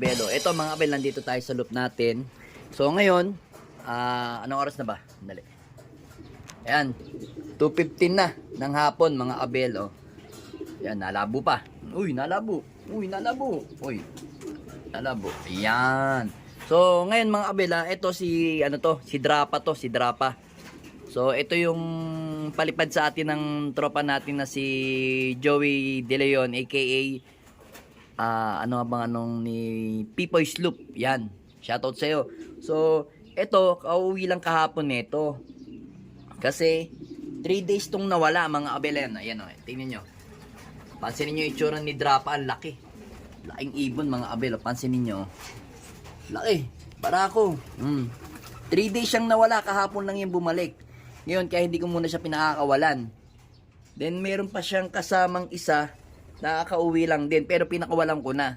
abelo. Ito mga abel, nandito tayo sa loop natin. So ngayon, anong oras na ba? Dali. Ayan, 2:15 na ng hapon mga abel. Oh. Ayan, nalabo pa. Uy, nalabo. Uy, nalabo. Uy, nalabo. Ayan. So ngayon mga abel, ito si, si Drapa to, si Drapa. So ito yung palipad sa atin ng tropa natin na si Joey De Leon aka ni Pipoy Sloop. Yan, shoutout sa iyo. So ito, kauwi lang kahapon nito. Kasi 3 days tong nawala mga abelen. Ayan o, tingnan nyo. Pansinin nyo yung itsura ni Drapa, ang laki. Laking ibon mga abel, pansinin nyo. Laki, barako. 3 days siyang nawala, kahapon lang yung bumalik. Ngayon, kaya hindi ko muna siya pinakakawalan. Then meron pa siyang kasamang isa, nakakauwi lang din, pero pinakawalan ko na.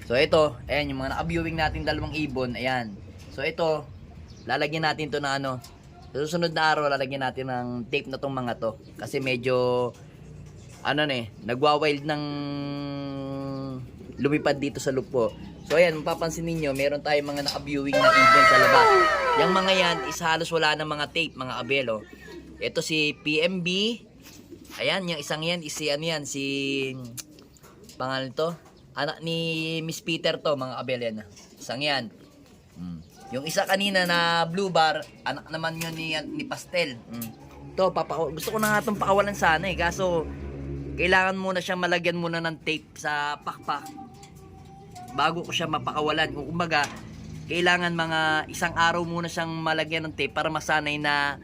So ito, ayan yung mga naka-viewing natin dalawang ibon, ayan. So ito, lalagyan natin to na sa susunod na araw, lalagyan natin ng tape na tong mga to. Kasi medyo, nagwa-wild ng lumipad dito sa lupo. So ayan, mapapansin ninyo, meron tayong mga naka-viewing na ibon sa labas. Yung mga yan, is halos wala ng mga tape, mga abelo. Ito si PMB. Ayan, yung isang yan, si pangalan to, anak ni Miss Peter to, mga abel yan. Isang yan. Yung isa kanina na blue bar, anak naman yun ni Pastel. To, gusto ko na nga itong pakawalan sana kaso kailangan muna siyang malagyan muna ng tape sa pakpak bago ko siya mapakawalan. Kung kumbaga, kailangan mga isang araw muna siyang malagyan ng tape para masanay na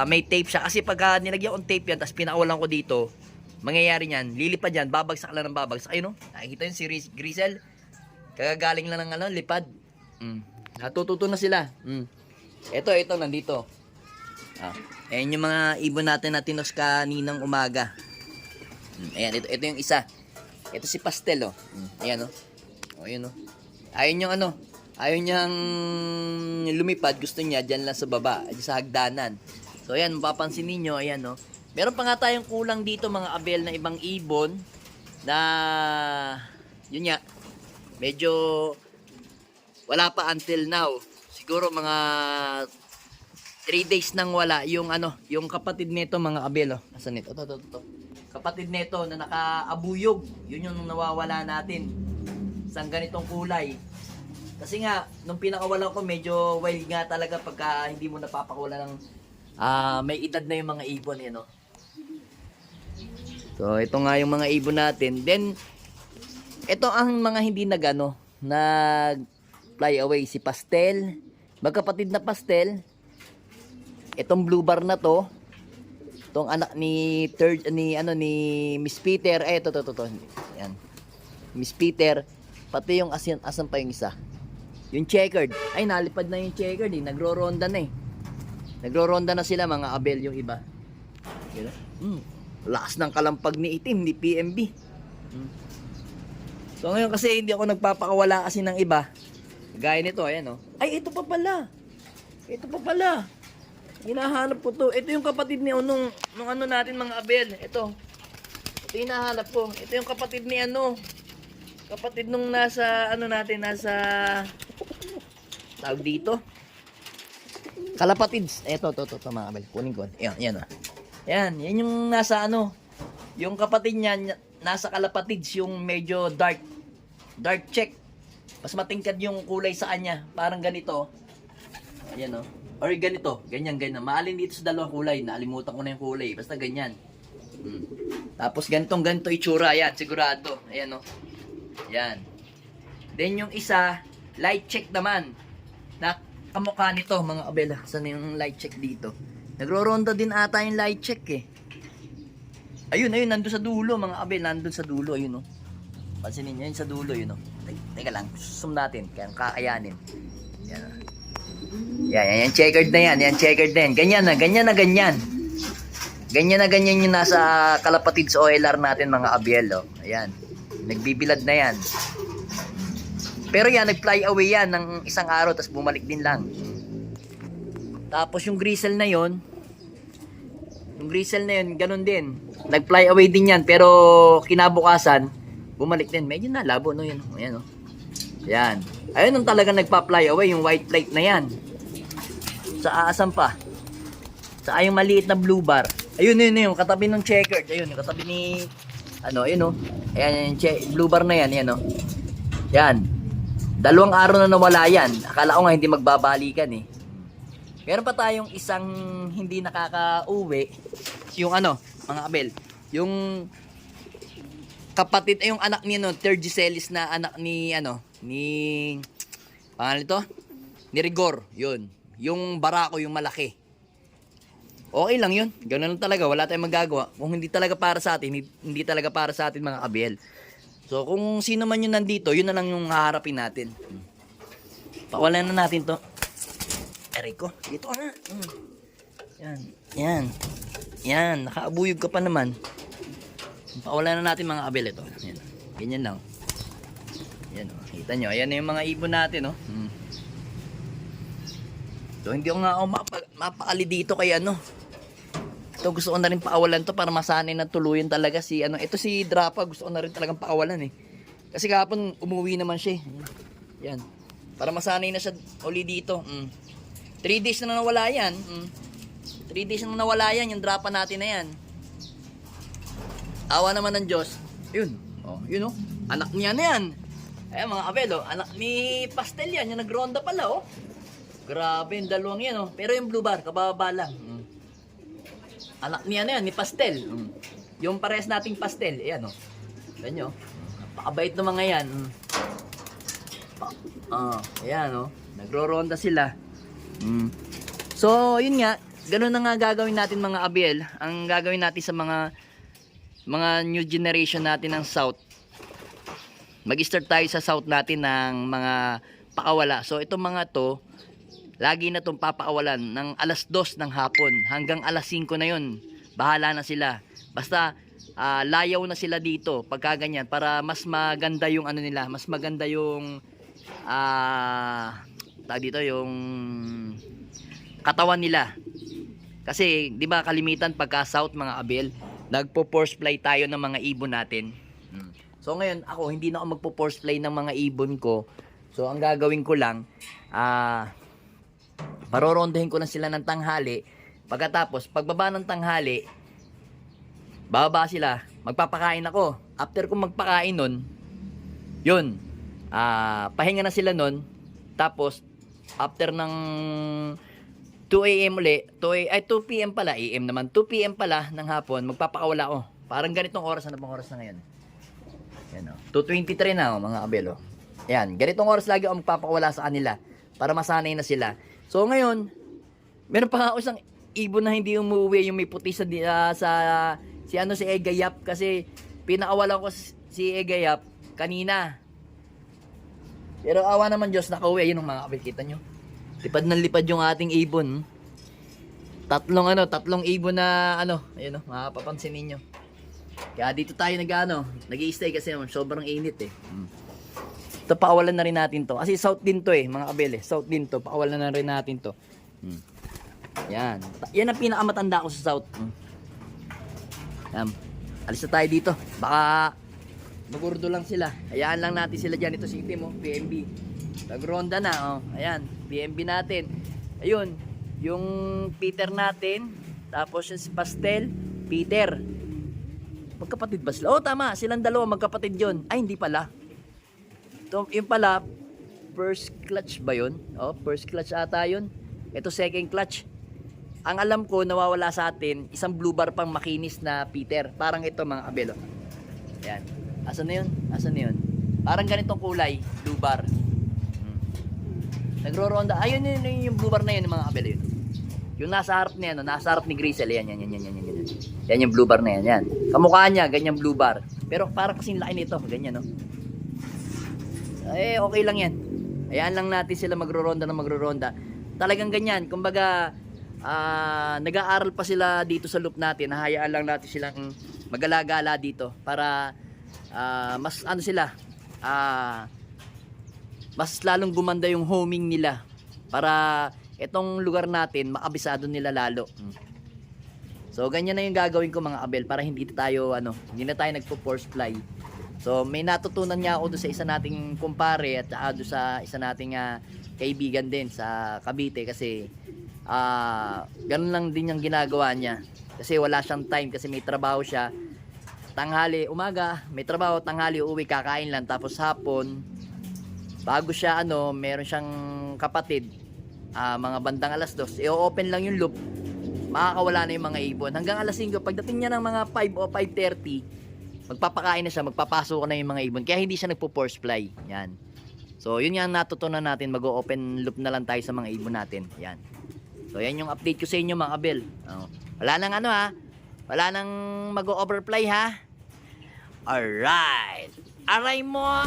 may tape siya. Kasi pagka nilagyan kong tape yan, tapos pinakawalan ko dito, mangyayari niyan, lilipad yan, babagsak lang ng babagsak. Ayun, nakikita yun si Grisel, kagagaling lang ng lipad. Natututo na sila. Ito, nandito. Ayan yung mga ibon natin na tinos kaninang umaga. Ayan, ito yung isa. Ito si Pastel, oh. Ayan, oh. Ayan, oh. Ayaw niyang lumipad. Gusto niya dyan lang sa baba, sa hagdanan. So, ayan, mapapansin ninyo, ayan, oh. Meron pa nga tayong kulang dito, mga abel, na ibang ibon na, yun nga, medyo wala pa until now. Siguro mga 3 days nang wala yung yung kapatid nito, mga abel, oh. Asan ito? Ito. Kapatid nito na nakaabuyog, yun yung nawawala natin. Isang ganitong kulay. Kasi nga, nung pinakawalan ko, medyo wild nga talaga pagka hindi mo napapakawalan ng may edad na yung mga ibon, no? So, ito nga yung mga ibon natin. Then, ito ang mga hindi nag fly away. Si Pastel, magkapatid na Pastel. Itong blue bar na to, itong anak ni Miss Peter. Ito. Yan. Miss Peter, pati yung asan pa yung isa. Yung checkered. Ay, nalipad na yung checkered, Nagro-ronda na Nagro-ronda na sila, mga abel, yung iba. Lakas ng kalampag ni itim, ni PMB. So ngayon kasi hindi ako nagpapakawala kasi ng iba. Gaya nito, ayan, oh. Ay, ito pa pala. Hinahanap ko to. Ito yung kapatid ni nung natin, mga abel. Ito yung hinahanap ko. Ito yung kapatid ni kapatid nung nasa tawag dito, kalapatids. Ito mga abel, kunin ko. Yan. Yan yung nasa yung kapatid niya nasa kalapatids, yung medyo dark check. Mas matingkad yung kulay sa kanya, parang ganito. Ayan, oh. Or ganito, ganyan. Maalin dito sa dalawang kulay, naalimutan ko na yung kulay, basta ganyan. Tapos ganito itsura, yan, sigurado. Ayan, oh. Yan. Then yung isa, light check naman. Na kamukha nito, mga abela. Saan yung light check dito? Nagro-ronda din ata yung light check, Ayun, nandun sa dulo, mga abel, nandun sa dulo, ayun, oh. Pansinin nyo, yun sa dulo, yun, oh. Teka lang, zoom natin, kaya kakayanin. Yan, oh. Yan, checkered na yan. Yan, checkered na yan. Ganyan na ganyan yung nasa kalapatids OLR natin, mga abel, oh. Ayan. Nagbibilad na yan. Pero yan, nag-fly away yan ng isang araw, tapos bumalik din lang. Tapos yung Grisel na yon, ganun din. Nag-fly away din yan, pero kinabukasan, Bumalik din. Medyo nalabo, no? Yan, ayan, no? Yan. Ayun ang talagang nagpa-fly away, yung white plate na yan. Sa aasan pa? Sa yung maliit na blue bar. Ayun, yun, yung katabi ng checkered. Ayun, yung katabi ni, ano, ayun, no? Ayan, yung blue bar na yan, yan, no? Yan. 2 araw na nawala yan. Akala ko nga hindi magbabalikan, eh. Meron pa tayong isang hindi nakaka-uwi. Yung ano, mga abel. Yung kapatid, yung anak ni, no, Tergicelis na anak ni, ano, ni, pangalan ito? Ni Rigor, yun. Yung barako, yung malaki. Okay lang yun. Ganun lang talaga. Wala tayong magagawa. Kung hindi talaga para sa atin, hindi talaga para sa atin mga kabel. So, kung sino man yun nandito, yun na lang yung haharapin natin. Pakawalan na natin to. Eriko, dito ka na. Yan. Yan. Yan. Nakaabuyog ka pa naman. Pakawalan na natin mga kabel ito. Yan. Ganyan lang. Yan. Kita nyo. Ayan na yung mga ibon natin. Oh. So, hindi ko nga ako mapakali dito kay ano. Ito, gusto ko na rin pakawalan to para masanay na tuluyan talaga si ano. Ito si Drapa, gusto ko na rin talagang pakawalan eh. Kasi kahapon umuwi naman siya. Yan. Para masanay na siya uli dito. 3 days na nawala yan. 3 days na nawala yan, yung Drapa natin na yan. Awa naman ng Diyos. Yun. Oh, yun oh. Anak niya na yan. Ayan mga kabel oh. Anak ni Pastel yan, yung nagronda pala oh. Grabe yung dalawang yan oh. Pero yung blue bar, kababa lang. Anak niya na yan, ni Pastel. Yung parehas nating Pastel. Ayan oh. Ayan oh. Napakabait ng mga yan. Ayan oh. Nagro-ronda sila. So, yun nga. Ganun na nga gagawin natin mga abel. Ang gagawin natin sa mga new generation natin ng South. Mag-start tayo sa South natin ng mga pakawala. So, itong mga to, lagi na itong papakawalan ng alas 2 ng hapon hanggang alas 5 na yun. Bahala na sila. Basta layaw na sila dito pagka ganyan para mas maganda yung ano nila, mas maganda yung tawag dito yung katawan nila. Kasi 'di ba kalimitan pagka South mga abel, nagpo-force fly tayo ng mga ibon natin. So ngayon ako hindi na ako magpo-force fly ng mga ibon ko. So ang gagawin ko lang parorondahin ko lang sila ng tanghali. Pagkatapos, pagbaba ng tanghali, bababa sila, magpapakain ako. After kong magpakain nun, yun, pahinga na sila nun. Tapos, after ng 2 AM uli, 2 PM pala, AM naman, 2 PM pala ng hapon, magpapakawala ako. Parang ganitong oras, ano bang oras na ngayon? Yan o, 2:23 na o, mga abelo. Yan, ganitong oras lagi ako magpapakawala sa kanila para masanay na sila. So ngayon, meron pa ako isang ibon na hindi umuwi, yung may puti sa si Egayap kasi pinakawalan ko si Egayap kanina. Pero awa naman Diyos, nakauwi. Ayun ang mga kapit, kita nyo. Lipad ng lipad yung ating ibon. Tatlong ibon na ayun mapapansin ninyo. Kaya dito tayo nag-i-stay kasi sobrang init eh. Ito, pakawalan na rin natin to. Kasi South din to eh, mga kabel eh. South din to. Pakawalan na rin natin to. Yan. Yan ang pinakamatanda ko sa South. Yan. Alis na tayo dito. Baka magurdo lang sila. Hayaan lang natin sila dyan. Ito si Tim, PMB. Nagronda na. Ayan, PMB natin. Ayun. Yung Peter natin. Tapos yung si Pastel. Peter. Magkapatid ba sila? Tama. Silang dalawa. Magkapatid yun. Ay, hindi pala. Yung pala, first clutch ba yun? First clutch ata yun. Ito second clutch. Ang alam ko, nawawala sa atin, isang blue bar pang makinis na Peter. Parang ito mga abelo. Yan. Asan na yun? Asan na yun? Parang ganitong kulay, blue bar. Nagro-ronda. Ayun yung blue bar na yun, mga abelo yun. Yung nasa harap niya, nasa harap ni Grisel. Yan. Yan yung blue bar na yan. Yan. Kamukha niya, ganyan blue bar. Pero parang kasing laki nito. Ganyan, no? Okay lang yan. Hayaan lang natin sila magro-ronda. Talagang ganyan. Kumbaga, nag-aaral pa sila dito sa loop natin. Hayaan lang natin silang magalagala dito para mas mas lalong gumanda yung homing nila para itong lugar natin makabisado nila lalo. So ganyan na yung gagawin ko mga abel para hindi na tayo nagpo-force fly. So may natutunan niya ako doon sa isa nating kumpare at saka doon sa isa nating kaibigan din sa Cavite kasi ganun lang din yung ginagawa niya. Kasi wala siyang time kasi may trabaho siya. Tanghali, umaga, may trabaho, tanghali, uwi, kakain lang. Tapos hapon, bago siya meron siyang kapatid, mga bandang alas 2, i-open lang yung loop, makakawala na yung mga ibon. Hanggang alas 5, pagdating niya ng mga 5 o 5:30, magpapakain na siya, magpapasok na yung mga ibon. Kaya hindi siya nagpo-force fly. Yan. So, yun yung natutunan natin. Mag-open loop na lang tayo sa mga ibon natin. Yan. So, yan yung update ko sa inyo mga kabel. Wala nang wala nang mag-overfly ha. Alright. Aray mo.